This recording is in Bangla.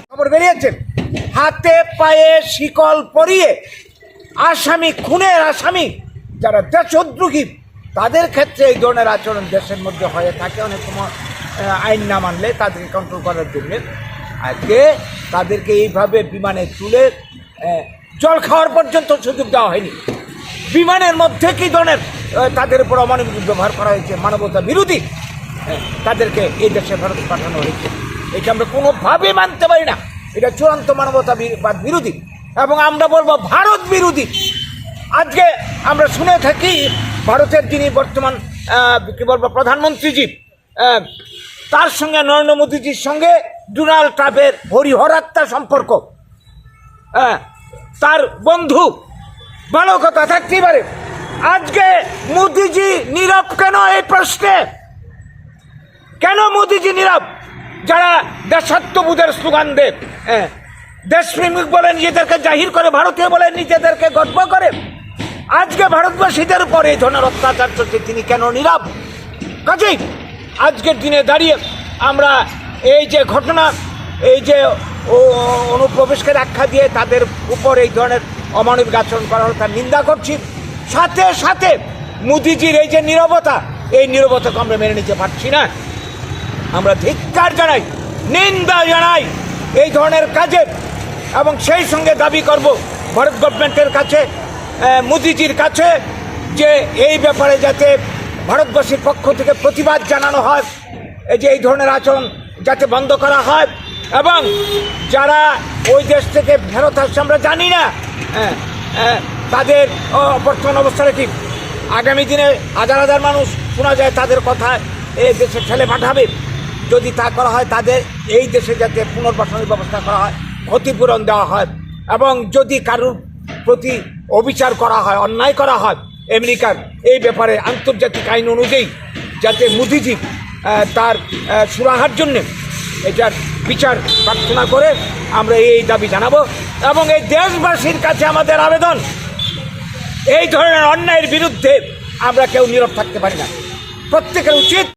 খবর বেরিয়েছে, হাতে পায়ে শিকল পরিয়ে আসামি, খুনের আসামি যারা দেশদ্রোহী, তাদের ক্ষেত্রে এই ধরনের আচরণ দেশের মধ্যে হয়ে থাকে। অনেক সময় আইন না মানলে তাদেরকে কন্ট্রোল করার জন্য আজকে তাদেরকে এইভাবে বিমানে তুলে জল খাওয়ার পর্যন্ত সুযোগ দেওয়া হয়নি। বিমানের মধ্যে কী ধরনের তাদের উপর অমানবিক ব্যবহার করা হয়েছে, মানবতা বিরোধী তাদেরকে এই দেশে ফেরত পাঠানো হয়েছে। এটা আমরা কোনোভাবেই মানতে পারি না। এটা চূড়ান্ত মানবতা বিরোধী এবং আমরা বলবো ভারত বিরোধী। আজকে আমরা শুনে থাকি ভারতের যিনি বর্তমান কী বলবো প্রধানমন্ত্রীজি, তার সঙ্গে নরেন্দ্র মোদীজির সঙ্গে ডোনাল্ড ট্রাম্পের হরিহরাত্মা সম্পর্ক। তার বন্ধু, ভালো কথা থাকতেই পারে। আজকে মোদীজি নীরব কেন এই প্রশ্নে? কেন মোদীজি নীরব? যারা দেশাত্মবোধের স্লোগান দেন, দেশপ্রেমিক বলে নিজেদেরকে জাহির করে, ভারতীয় বলে নিজেদেরকে গর্ব করে, আজকে ভারতবাসীদের উপর এই ধরনের অত্যাচার চলছে, তিনি কেন নীরব? কাজেই আজকের দিনে দাঁড়িয়ে আমরা এই যে ঘটনা, এই যে অনুপ্রবেশকের আখ্যা দিয়ে তাদের উপর এই ধরনের অমানবিক আচরণ করা হলো তার নিন্দা করছি। সাথে সাথে মোদিজির এই যে নীরবতা, এই নীরবতাকে আমরা মেনে নিতে পারছি না। আমরা ধিক্কার জানাই, নিন্দা জানাই এই ধরনের কাজে, এবং সেই সঙ্গে দাবি করব ভারত গভর্নমেন্টের কাছে, মোদিজির কাছে, যে এই ব্যাপারে যাতে ভারতবাসীর পক্ষ থেকে প্রতিবাদ জানানো হয়, এই যে এই ধরনের আচরণ যাতে বন্ধ করা হয়, এবং যারা ওই দেশ থেকে ফেরত আসছে আমরা জানি না তাদের বর্তমান অবস্থাটা কি। আগামী দিনে হাজার হাজার মানুষ শোনা যায় তাদের কথা এই দেশে ঠেলে পাঠাবে। যদি তা করা হয়, তাদের এই দেশে যাতে পুনর্বাসনের ব্যবস্থা করা হয়, ক্ষতিপূরণ দেওয়া হয়, এবং যদি কারোর প্রতি অবিচার করা হয়, অন্যায় করা হয়, আমেরিকার এই ব্যাপারে আন্তর্জাতিক আইন অনুযায়ী যাতে মোদিজি তার সুরাহার জন্যে এটার বিচার প্রার্থনা করে আমরা এই দাবি জানাবো। এবং এই দেশবাসীর কাছে আমাদের আবেদন, এই ধরনের অন্যায়ের বিরুদ্ধে আমরা কেউ নীরব থাকতে পারি না। প্রত্যেকের উচিত